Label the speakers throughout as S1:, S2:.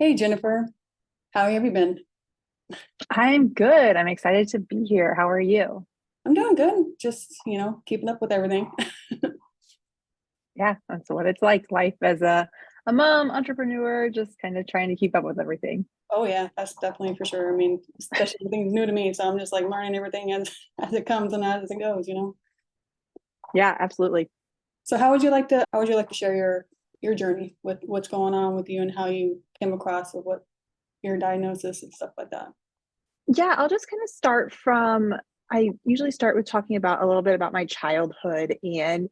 S1: Hey Jennifer, how have you been?
S2: I'm good. I'm excited to be here. How are you?
S1: I'm doing good. Just, keeping up with everything.
S2: Yeah, that's what it's like. Life as a mom, entrepreneur, just kind of trying to keep up with everything.
S1: Oh yeah, that's definitely for sure. I mean, especially everything's new to me, so I'm just like learning everything as as it comes and as it goes.
S2: Yeah, absolutely.
S1: So how would you like to share your journey with what's going on with you and how you came across with what your diagnosis and stuff like that?
S2: Yeah, I'll just kind of start from, I usually start with talking about a little bit about my childhood and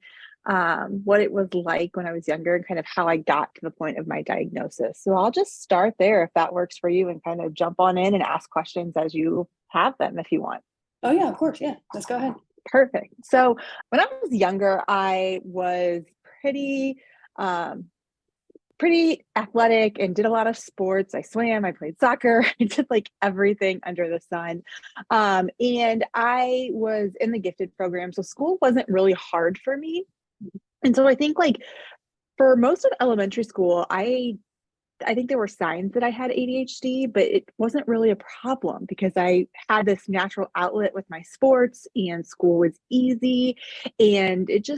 S2: what it was like when I was younger and kind of how I got to the point of my diagnosis. So I'll just start there if that works for you and kind of jump on in and ask questions as you have them if you want.
S1: Oh yeah, of course. Yeah. Let's go ahead.
S2: Perfect. So when I was younger, I was pretty um, pretty athletic and did a lot of sports. I swam, I played soccer, I did like everything under the sun. And I was in the gifted program. So school wasn't really hard for me. And so I think like for most of elementary school, I think there were signs that I had ADHD, but it wasn't really a problem because I had this natural outlet with my sports and school was easy. And it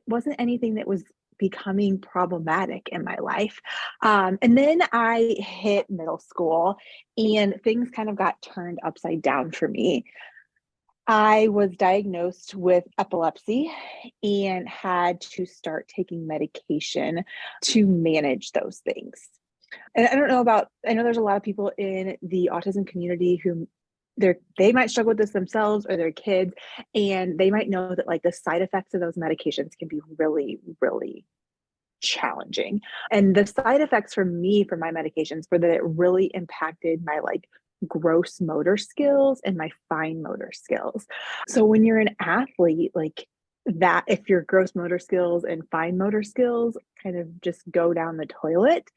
S2: wasn't anything that was becoming problematic in my life. And then I hit middle school and things kind of got turned upside down for me. I was diagnosed with epilepsy and had to start taking medication to manage those things. And I don't know about, I know there's a lot of people in the autism community who they might struggle with this themselves or their kids, and they might know that like the side effects of those medications can be really, really challenging. And the side effects for me for my medications were that it really impacted my like gross motor skills and my fine motor skills. So when you're an athlete, like that, if your gross motor skills and fine motor skills kind of just go down the toilet,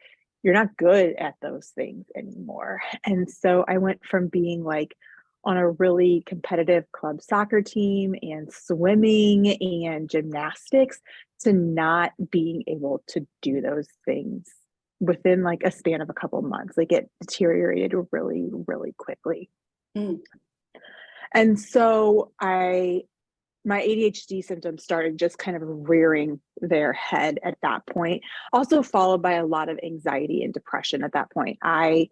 S2: you're not good at those things anymore. And so I went from being like on a really competitive club soccer team and swimming and gymnastics to not being able to do those things within like a span of a couple of months. Like it deteriorated really, really quickly.
S1: Mm.
S2: And so my ADHD symptoms started just kind of rearing their head at that point, also followed by a lot of anxiety and depression at that point. I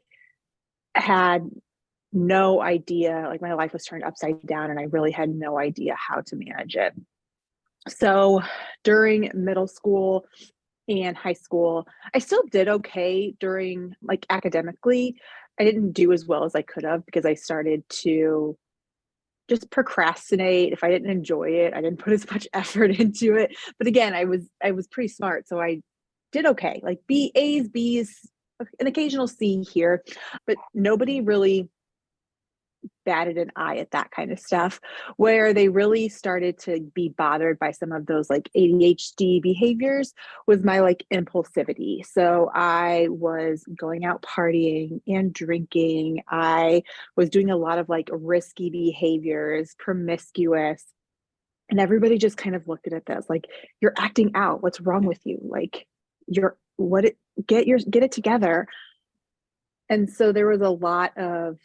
S2: had no idea, like my life was turned upside down, and I really had no idea how to manage it. So during middle school and high school, I still did okay during like academically. I didn't do as well as I could have because I started to just procrastinate. If I didn't enjoy it, I didn't put as much effort into it. But again, I was pretty smart, so I did okay. Like B A's, B's, an occasional C here, but nobody really batted an eye at that kind of stuff. Where they really started to be bothered by some of those like ADHD behaviors was my like impulsivity. So I was going out partying and drinking. I was doing a lot of like risky behaviors, promiscuous. And everybody just kind of looked at it as like, you're acting out. What's wrong with you? Like, you're what it get it together. And so there was a lot of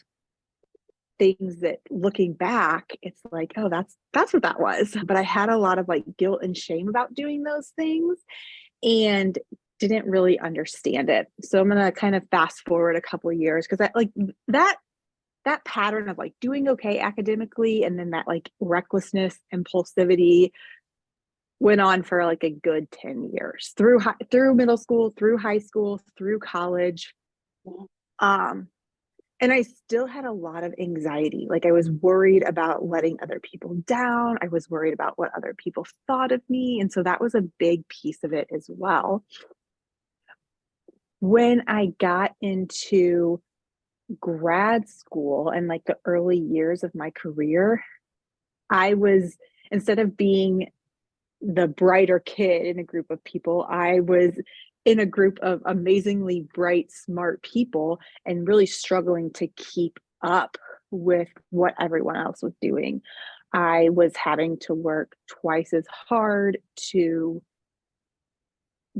S2: things that looking back it's like, oh, that's what that was. But I had a lot of like guilt and shame about doing those things and didn't really understand it. So I'm going to kind of fast forward a couple of years because I like that pattern of like doing okay academically and then that like recklessness, impulsivity went on for like a good 10 years through middle school, through high school, through college. um and I still had a lot of anxiety. Like I was worried about letting other people down. I was worried about what other people thought of me. And so that was a big piece of it as well. When I got into grad school and like the early years of my career, I was, instead of being the brighter kid in a group of people, I was in a group of amazingly bright, smart people and really struggling to keep up with what everyone else was doing. I was having to work twice as hard to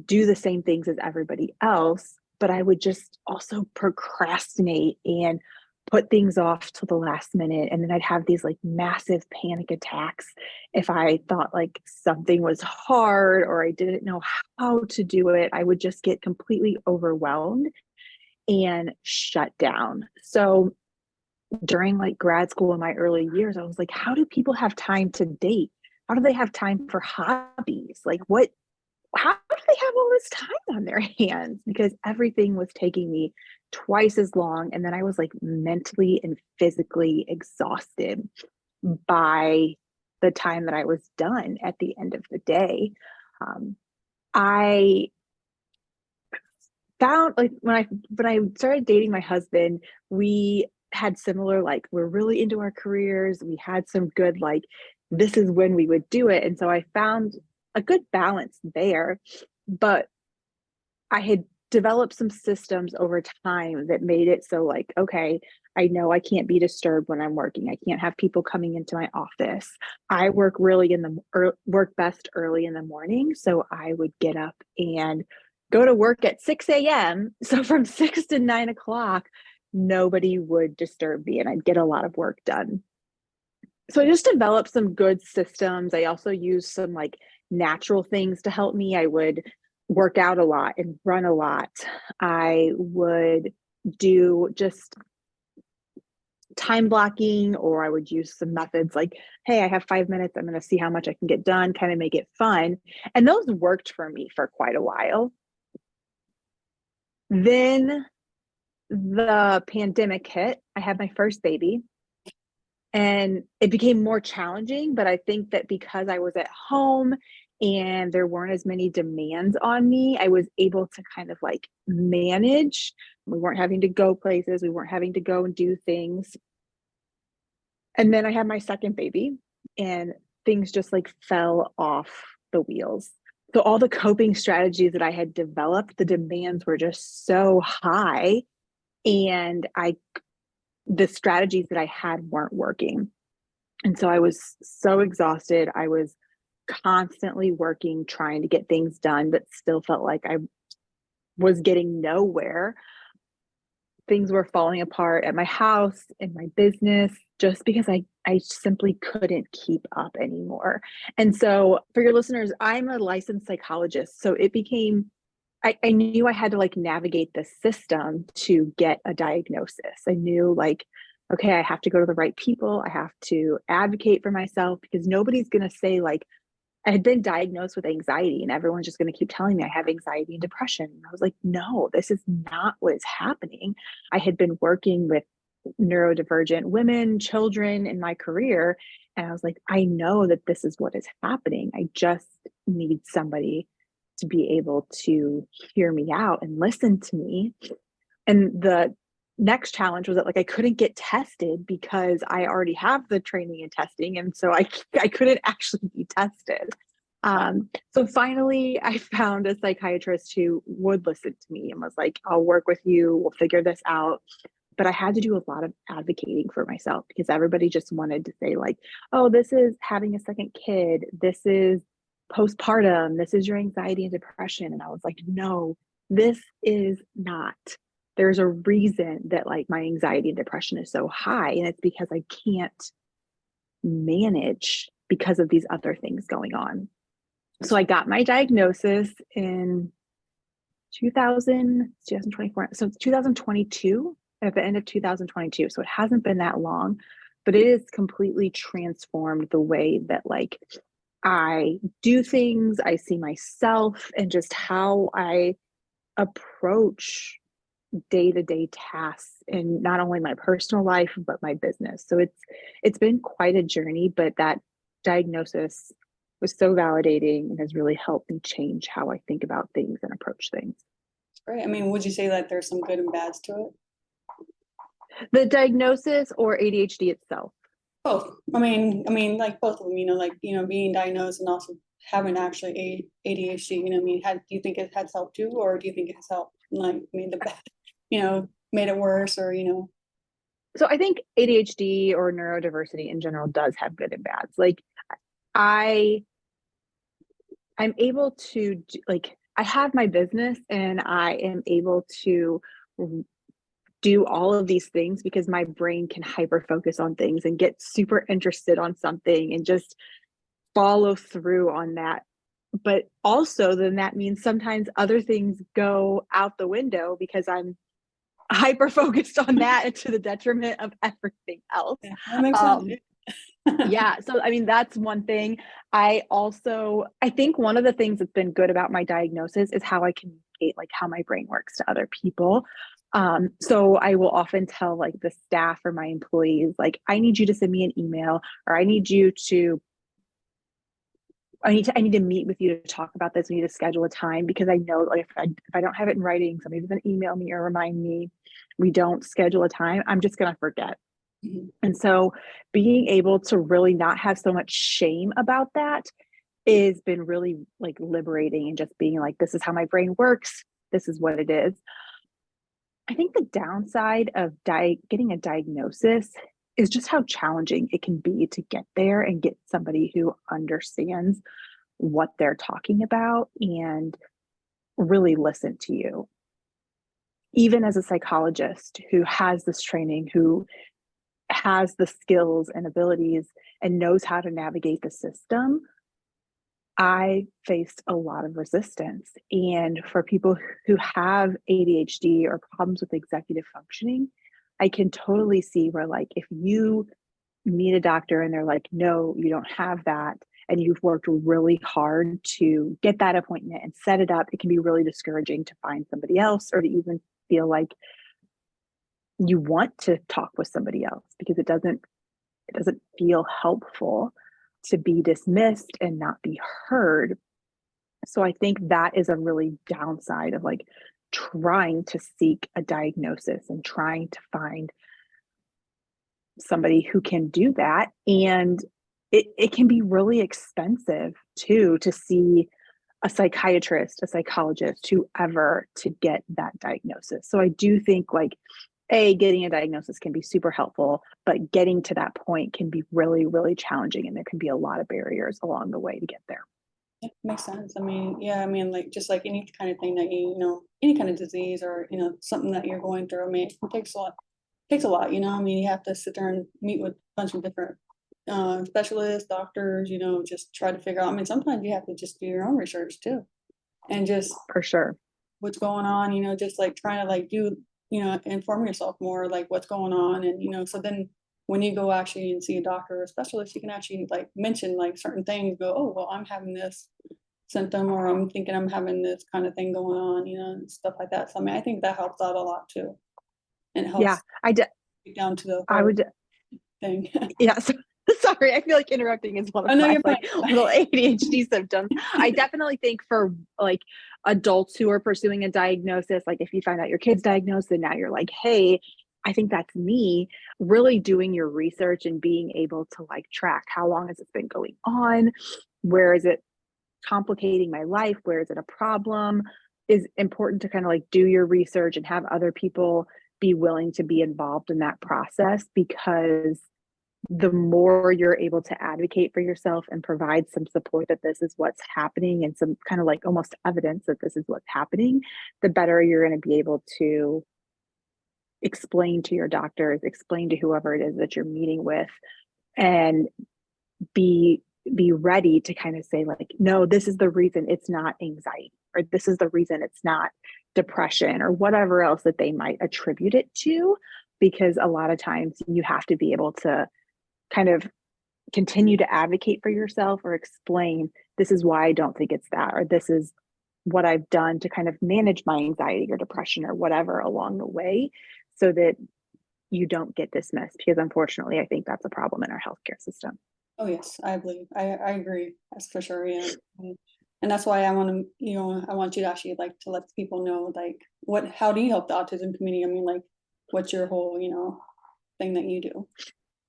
S2: do the same things as everybody else. but I would just also procrastinate and put things off till the last minute. And then I'd have these like massive panic attacks if I thought like something was hard or I didn't know how to do it. I would just get completely overwhelmed and shut down. So during like grad school in my early years, I was like, how do people have time to date? How do they have time for hobbies? Like, how do they have all this time on their hands? Because everything was taking me twice as long. And then I was like mentally and physically exhausted by the time that I was done at the end of the day. I found like when I started dating my husband, we had similar like we're really into our careers. We had some good like this is when we would do it. And so I found a good balance there. But I had developed some systems over time that made it so like, okay, I know I can't be disturbed when I'm working. I can't have people coming into my office. I work best early in the morning. So I would get up and go to work at 6 a.m. So from 6 to 9 o'clock, nobody would disturb me and I'd get a lot of work done. So I just developed some good systems. I also used some like natural things to help me. I would work out a lot and run a lot. I would do just time blocking, or I would use some methods like, hey, I have 5 minutes. I'm going to see how much I can get done, kind of make it fun. And those worked for me for quite a while. Then the pandemic hit. I had my first baby. And it became more challenging, but I think that because I was at home and there weren't as many demands on me, I was able to kind of like manage. We weren't having to go places, we weren't having to go and do things. And then I had my second baby and things just like fell off the wheels. So all the coping strategies that I had developed, the demands were just so high and the strategies that I had weren't working. And so I was so exhausted. I was constantly working, trying to get things done, but still felt like I was getting nowhere. Things were falling apart at my house, in my business, just because I simply couldn't keep up anymore. And so for your listeners, I'm a licensed psychologist. So it became I knew I had to like navigate the system to get a diagnosis. I knew like, okay, I have to go to the right people. I have to advocate for myself because nobody's going to say like, I had been diagnosed with anxiety and everyone's just going to keep telling me I have anxiety and depression. And I was like, no, this is not what is happening. I had been working with neurodivergent women, children in my career. And I was like, I know that this is what is happening. I just need somebody to be able to hear me out and listen to me. And the next challenge was that like I couldn't get tested because I already have the training and testing. And so I couldn't actually be tested. So finally I found a psychiatrist who would listen to me and was like, I'll work with you. We'll figure this out. But I had to do a lot of advocating for myself because everybody just wanted to say like, oh, this is having a second kid. This is postpartum. This is your anxiety and depression. And I was like, no, this is not. There's a reason that like my anxiety and depression is so high. And it's because I can't manage because of these other things going on. So I got my diagnosis in 2024. So it's 2022, at the end of 2022. So it hasn't been that long, but it has completely transformed the way that like I do things, I see myself, and just how I approach day-to-day tasks in not only my personal life but my business. So it's been quite a journey, but that diagnosis was so validating and has really helped me change how I think about things and approach things.
S1: Right. I mean, would you say that there's some good and bads to it?
S2: The diagnosis or ADHD itself?
S1: Both. Like both of them, like, being diagnosed and also having actually ADHD, do you think it has helped you, or do you think it has helped, like, made the bad, made it worse, or,
S2: So I think ADHD or neurodiversity in general does have good and bads. Like I'm able to like, I have my business and I am able to do all of these things because my brain can hyper focus on things and get super interested on something and just follow through on that. But also then that means sometimes other things go out the window because I'm hyper focused on that to the detriment of everything else.
S1: Yeah, that makes sense.
S2: Yeah, so I mean that's one thing. I think one of the things that's been good about my diagnosis is how I communicate like how my brain works to other people. So I will often tell like the staff or my employees like I need you to send me an email, or I need to meet with you to talk about this. We need to schedule a time because I know like if I don't have it in writing, somebody's gonna email me or remind me. We don't schedule a time, I'm just gonna forget.
S1: Mhm.
S2: And so being able to really not have so much shame about that has been really like liberating, and just being like, this is how my brain works. This is what it is. I think the downside of getting a diagnosis is just how challenging it can be to get there and get somebody who understands what they're talking about and really listen to you. Even as a psychologist who has this training, who has the skills and abilities and knows how to navigate the system, I faced a lot of resistance. And for people who have ADHD or problems with executive functioning, I can totally see where, like, if you meet a doctor and they're like, no, you don't have that, and you've worked really hard to get that appointment and set it up, it can be really discouraging to find somebody else, or to even feel like you want to talk with somebody else because it doesn't feel helpful to be dismissed and not be heard. So I think that is a really downside of like trying to seek a diagnosis and trying to find somebody who can do that. And it can be really expensive too to see a psychiatrist, a psychologist, whoever, to get that diagnosis. So I do think like getting a diagnosis can be super helpful, but getting to that point can be really, really challenging. And there can be a lot of barriers along the way to get there.
S1: Yeah, makes sense. I mean, yeah, I mean, like just like any kind of thing that any kind of disease or something that you're going through. I mean, it takes a lot. Takes a lot. I mean, you have to sit there and meet with a bunch of different specialists, doctors. Just try to figure out. I mean, sometimes you have to just do your own research too, and just
S2: For sure.
S1: what's going on. Just like trying to like do inform yourself more, like what's going on, and so then when you go actually and see a doctor or a specialist, you can actually like mention like certain things, go, oh, well, I'm having this symptom, or I'm thinking I'm having this kind of thing going on, and stuff like that. So I mean, I think that helps out a lot too, and it
S2: Yeah,
S1: helps get down to the
S2: I
S1: whole
S2: would,
S1: thing.
S2: yeah. Sorry, I feel like interrupting is one
S1: Oh
S2: of
S1: no,
S2: my
S1: you're
S2: like
S1: fine.
S2: little ADHD symptoms. I definitely think for like adults who are pursuing a diagnosis, like if you find out your kid's diagnosed and now you're like, hey, I think that's me, really doing your research and being able to like track how long has it been going on? Where is it complicating my life? Where is it a problem? Is important to kind of like do your research and have other people be willing to be involved in that process, because the more you're able to advocate for yourself and provide some support that this is what's happening and some kind of like almost evidence that this is what's happening, the better you're going to be able to explain to your doctors, explain to whoever it is that you're meeting with, and be ready to kind of say like, no, this is the reason it's not anxiety, or this is the reason it's not depression, or whatever else that they might attribute it to. Because a lot of times you have to be able to kind of continue to advocate for yourself or explain, this is why I don't think it's that, or this is what I've done to kind of manage my anxiety or depression or whatever along the way, so that you don't get dismissed. Because unfortunately, I think that's a problem in our healthcare system.
S1: Oh yes, I believe. I agree. That's for sure. Yeah. And that's why I want to, I want you to actually like to let people know like how do you help the autism community? I mean, like what's your whole, thing that you do?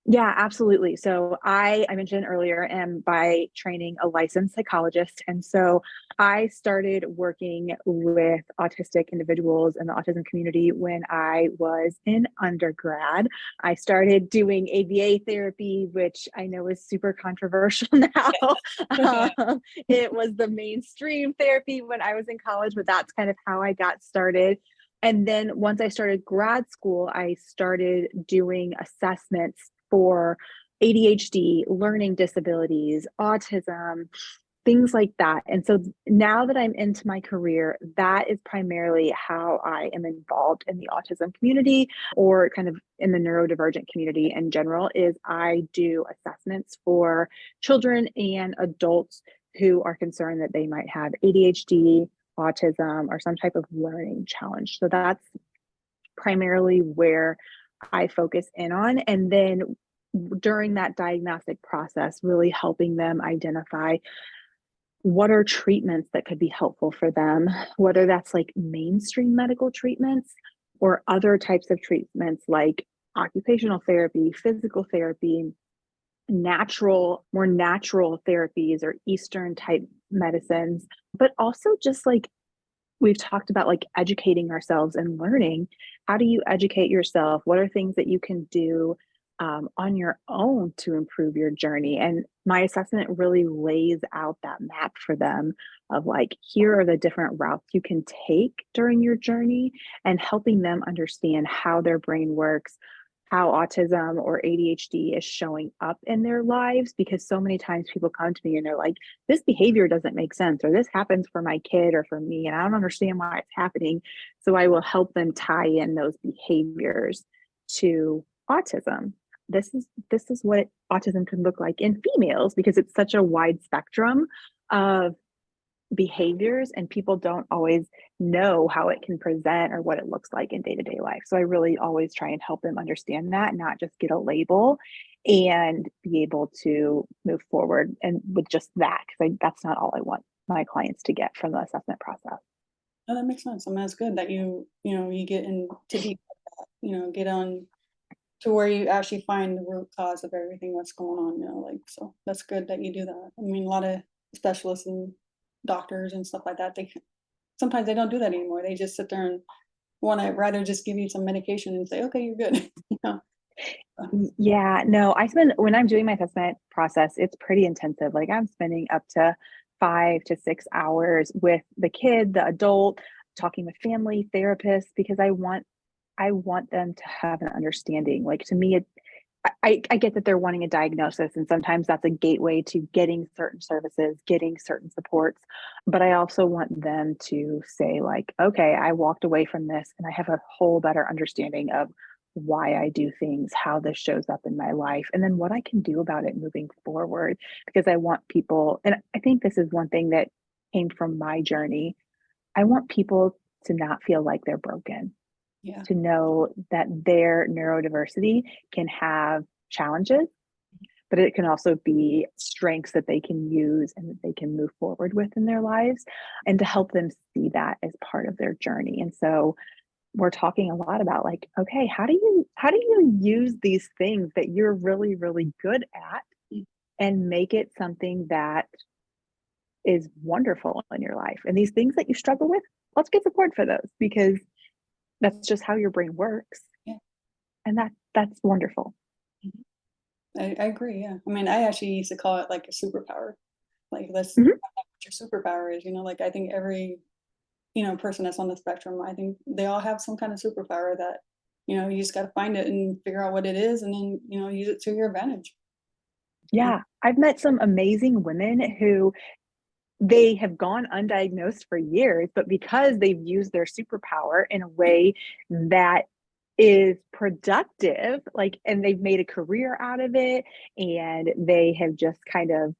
S2: Yeah, absolutely. So I mentioned earlier am by training a licensed psychologist. And so I started working with autistic individuals in the autism community when I was in undergrad. I started doing ABA therapy, which I know is super controversial now. It was the mainstream therapy when I was in college, but that's kind of how I got started. And then once I started grad school, I started doing assessments for ADHD, learning disabilities, autism, things like that. And so now that I'm into my career, that is primarily how I am involved in the autism community or kind of in the neurodivergent community in general is I do assessments for children and adults who are concerned that they might have ADHD, autism, or some type of learning challenge. So that's primarily where I focus in on. And then during that diagnostic process, really helping them identify what are treatments that could be helpful for them, whether that's like mainstream medical treatments or other types of treatments like occupational therapy, physical therapy, more natural therapies or Eastern type medicines, but also just like we've talked about like educating ourselves and learning. How do you educate yourself? What are things that you can do on your own to improve your journey? And my assessment really lays out that map for them of like, here are the different routes you can take during your journey and helping them understand how their brain works, how autism or ADHD is showing up in their lives. Because so many times people come to me and they're like, this behavior doesn't make sense, or this happens for my kid or for me, and I don't understand why it's happening. So I will help them tie in those behaviors to autism. This is what autism can look like in females because it's such a wide spectrum of behaviors and people don't always know how it can present or what it looks like in day-to-day life. So I really always try and help them understand that, not just get a label and be able to move forward and with just that, because that's not all I want my clients to get from the assessment process.
S1: No, that makes sense. I mean, it's good that you get into deep, get on to where you actually find the root cause of everything that's going on, like, so that's good that you do that. I mean, a lot of specialists and doctors and stuff like that, sometimes they don't do that anymore. They just sit there and want to rather just give you some medication and say, okay, you're good.
S2: Yeah, no, I spend when I'm doing my assessment process, it's pretty intensive. Like I'm spending up to 5 to 6 hours with the kid, the adult, talking with family therapists because I want them to have an understanding. Like to me, I get that they're wanting a diagnosis, and sometimes that's a gateway to getting certain services, getting certain supports. But I also want them to say, like, okay, I walked away from this and I have a whole better understanding of why I do things, how this shows up in my life, and then what I can do about it moving forward. Because I want people, and I think this is one thing that came from my journey. I want people to not feel like they're broken,
S1: Yeah.
S2: to know that their neurodiversity can have challenges, but it can also be strengths that they can use and that they can move forward with in their lives, and to help them see that as part of their journey. And so we're talking a lot about like, okay, how do you use these things that you're really, really good at and make it something that is wonderful in your life? And these things that you struggle with, let's get support for those because that's just how your brain works.
S1: Yeah.
S2: And that's wonderful.
S1: Mhm. I agree. Yeah. I mean, I actually used to call it like a superpower. Like that's
S2: Mhm.
S1: what your superpower is. Like I think every person that's on the spectrum, I think they all have some kind of superpower that you just got to find it and figure out what it is, and then use it to your advantage.
S2: Yeah, I've met some amazing women who they have gone undiagnosed for years, but because they've used their superpower in a way that is productive, like, and they've made a career out of it, and they have just kind of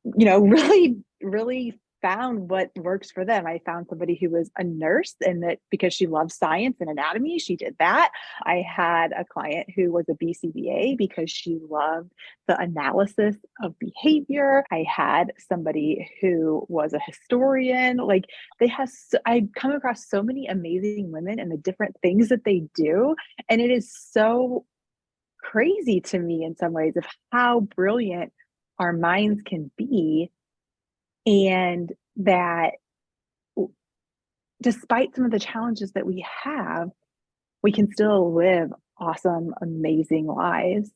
S2: really, really found what works for them. I found somebody who was a nurse, and that because she loved science and anatomy, she did that. I had a client who was a BCBA because she loved the analysis of behavior. I had somebody who was a historian. Like I come across so many amazing women and the different things that they do. And it is so crazy to me in some ways of how brilliant our minds can be, and that despite some of the challenges that we have, we can still live awesome, amazing lives.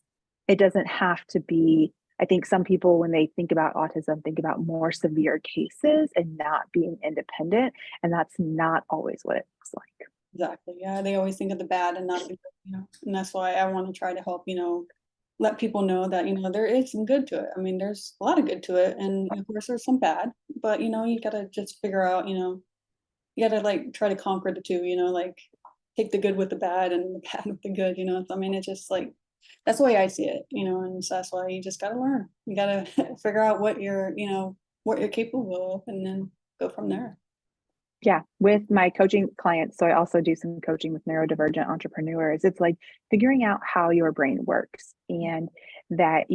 S2: It doesn't have to be, I think some people, when they think about autism, think about more severe cases and not being independent. And that's not always what it looks like.
S1: Exactly. Yeah, they always think of the bad and not the good, and that's why I want to try to help, let people know that, there is some good to it. I mean, there's a lot of good to it. And of course there's some bad, but you gotta just figure out, you gotta like try to conquer the two, like take the good with the bad and the bad with the good, I mean, it's just like, that's the way I see it, and so that's why you just gotta learn. You gotta figure out what you're capable of and then go from there.
S2: Yeah, with my coaching clients, so I also do some coaching with neurodivergent entrepreneurs. It's like figuring out how your brain works, and that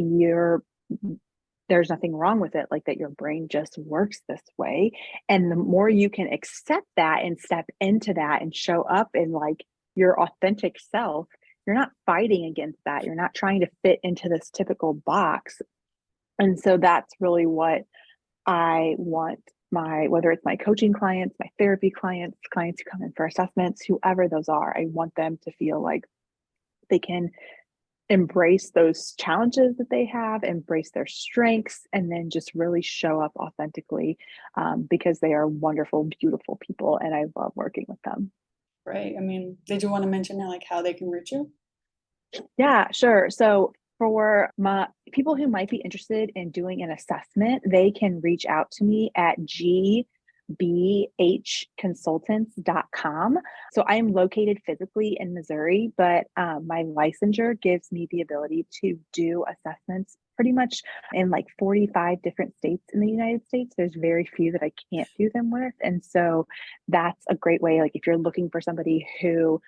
S2: there's nothing wrong with it, like that your brain just works this way. And the more you can accept that and step into that and show up in like your authentic self, you're not fighting against that. You're not trying to fit into this typical box. And so that's really what I want whether it's my coaching clients, my therapy clients, clients who come in for assessments, whoever those are, I want them to feel like they can embrace those challenges that they have, embrace their strengths, and then just really show up authentically, because they are wonderful, beautiful people, and I love working with them.
S1: Right. I mean, did you want to mention like how they can reach you?
S2: Yeah, sure. So for my people who might be interested in doing an assessment, they can reach out to me at gbhconsultants.com. So I am located physically in Missouri, but my licensure gives me the ability to do assessments pretty much in like 45 different states in the United States. There's very few that I can't do them with. And so that's a great way. Like if you're looking for somebody who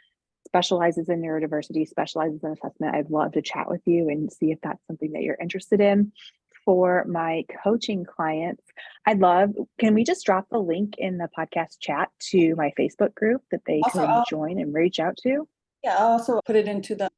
S2: specializes in neurodiversity, specializes in assessment, I'd love to chat with you and see if that's something that you're interested in. For my coaching clients, can we just drop the link in the podcast chat to my Facebook group that they
S1: Also,
S2: can join and reach out to?
S1: yeah, I'll also put it into the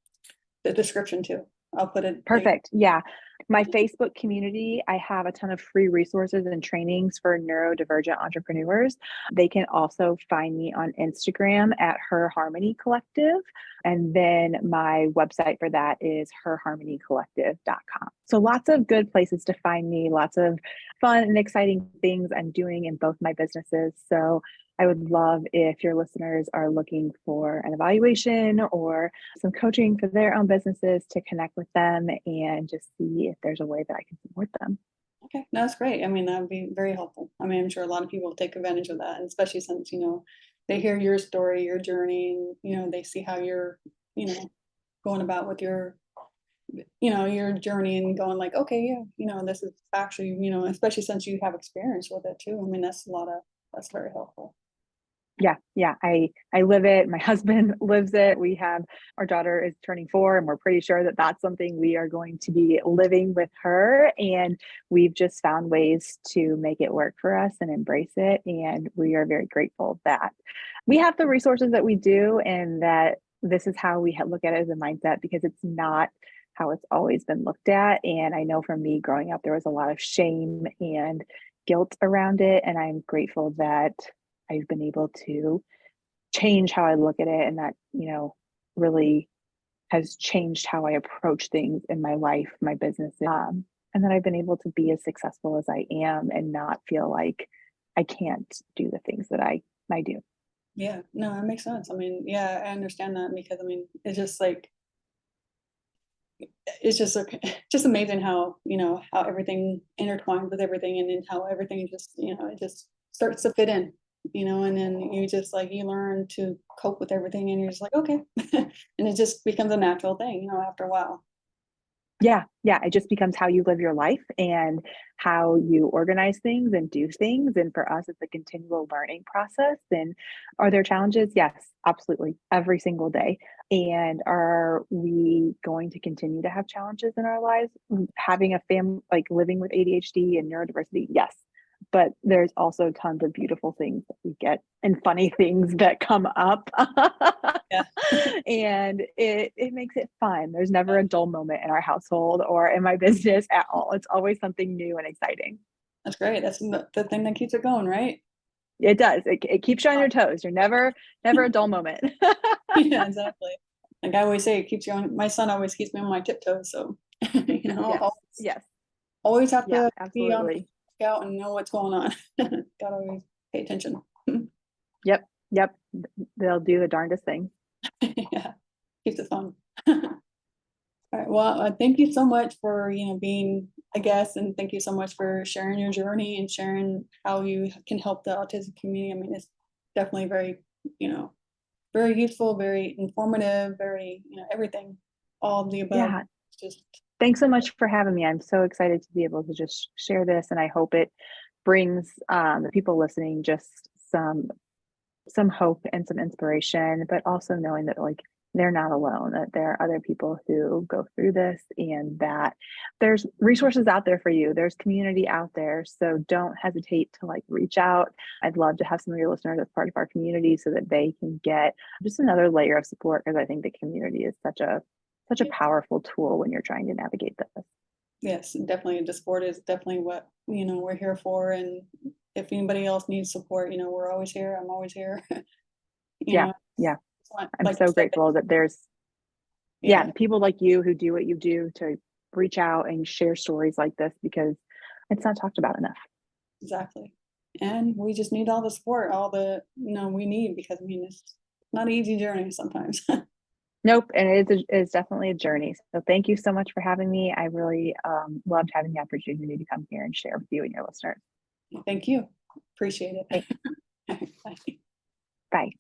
S1: description too. I'll put it.
S2: Perfect. Yeah. My Facebook community, I have a ton of free resources and trainings for neurodivergent entrepreneurs. They can also find me on Instagram at Her Harmony Collective. And then my website for that is herharmonycollective.com. So lots of good places to find me, lots of fun and exciting things I'm doing in both my businesses. So I would love if your listeners are looking for an evaluation or some coaching for their own businesses to connect with them and just see if there's a way that I can support them.
S1: Okay, no, that's great. I mean, that would be very helpful. I mean, I'm sure a lot of people will take advantage of that, and especially since, they hear your story, your journey, and, they see how you're, going about with your journey and going like, okay, yeah, this is actually, especially since you have experience with it too. I mean, that's very helpful.
S2: Yeah. I live it. My husband lives it. Our daughter is turning 4 and we're pretty sure that that's something we are going to be living with her. And we've just found ways to make it work for us and embrace it. And we are very grateful that we have the resources that we do and that this is how we look at it as a mindset, because it's not how it's always been looked at. And I know for me growing up, there was a lot of shame and guilt around it. And I'm grateful that I've been able to change how I look at it. And that, really has changed how I approach things in my life, my business. And that I've been able to be as successful as I am and not feel like I can't do the things that I do.
S1: Yeah, no, that makes sense. I mean, yeah, I understand that because I mean, it's just like, it's just just amazing how, how everything intertwines with everything and then how everything just, it just starts to fit in. And then you just like you learn to cope with everything and you're just like, okay. And it just becomes a natural thing, after a while.
S2: Yeah. It just becomes how you live your life and how you organize things and do things. And for us, it's a continual learning process. And are there challenges? Yes, absolutely. Every single day. And are we going to continue to have challenges in our lives? Having a family, like living with ADHD and neurodiversity? Yes. But there's also tons of beautiful things that we get and funny things that come up
S1: Yeah.
S2: And it makes it fun. There's never a dull moment in our household or in my business at all. It's always something new and exciting.
S1: That's great. That's the thing that keeps it going, right?
S2: It does. It keeps you on your toes. You're never a dull moment.
S1: Yeah, exactly. Like I always say, it keeps you on. My son always keeps me on my tiptoes, so
S2: Yes.
S1: always,
S2: Yes.
S1: always have
S2: Yeah,
S1: to be on the
S2: absolutely.
S1: lookout and know what's going on. Gotta always pay attention.
S2: Yep. Yep. They'll do the darndest thing.
S1: Yeah, keeps it fun. All right. Well, thank you so much for, being a guest, and thank you so much for sharing your journey and sharing how you can help the autism community. I mean, it's definitely very, very useful, very informative, very, everything, all of the above.
S2: Yeah.
S1: It's just,
S2: Thanks so much for having me. I'm so excited to be able to just share this, and I hope it brings the people listening just some hope and some inspiration, but also knowing that like they're not alone, that there are other people who go through this, and that there's resources out there for you. There's community out there. So don't hesitate to like reach out. I'd love to have some of your listeners as part of our community so that they can get just another layer of support, because I think the community is such a powerful tool when you're trying to navigate this.
S1: yes, definitely the sport is definitely what, we're here for. And if anybody else needs support, we're always here. I'm always here. You
S2: Yeah.
S1: know,
S2: Yeah. I'm
S1: like you
S2: so
S1: said,
S2: grateful that there's
S1: yeah,
S2: people like you who do what you do to reach out and share stories like this, because it's not talked about enough.
S1: exactly. And we just need all the support, all the, we need, because I mean, it's not an easy journey sometimes.
S2: Nope. And it's definitely a journey. So thank you so much for having me. I really loved having the opportunity to come here and share with you and your listeners.
S1: Thank you. Appreciate it.
S2: Thanks.
S1: Bye.
S2: Bye.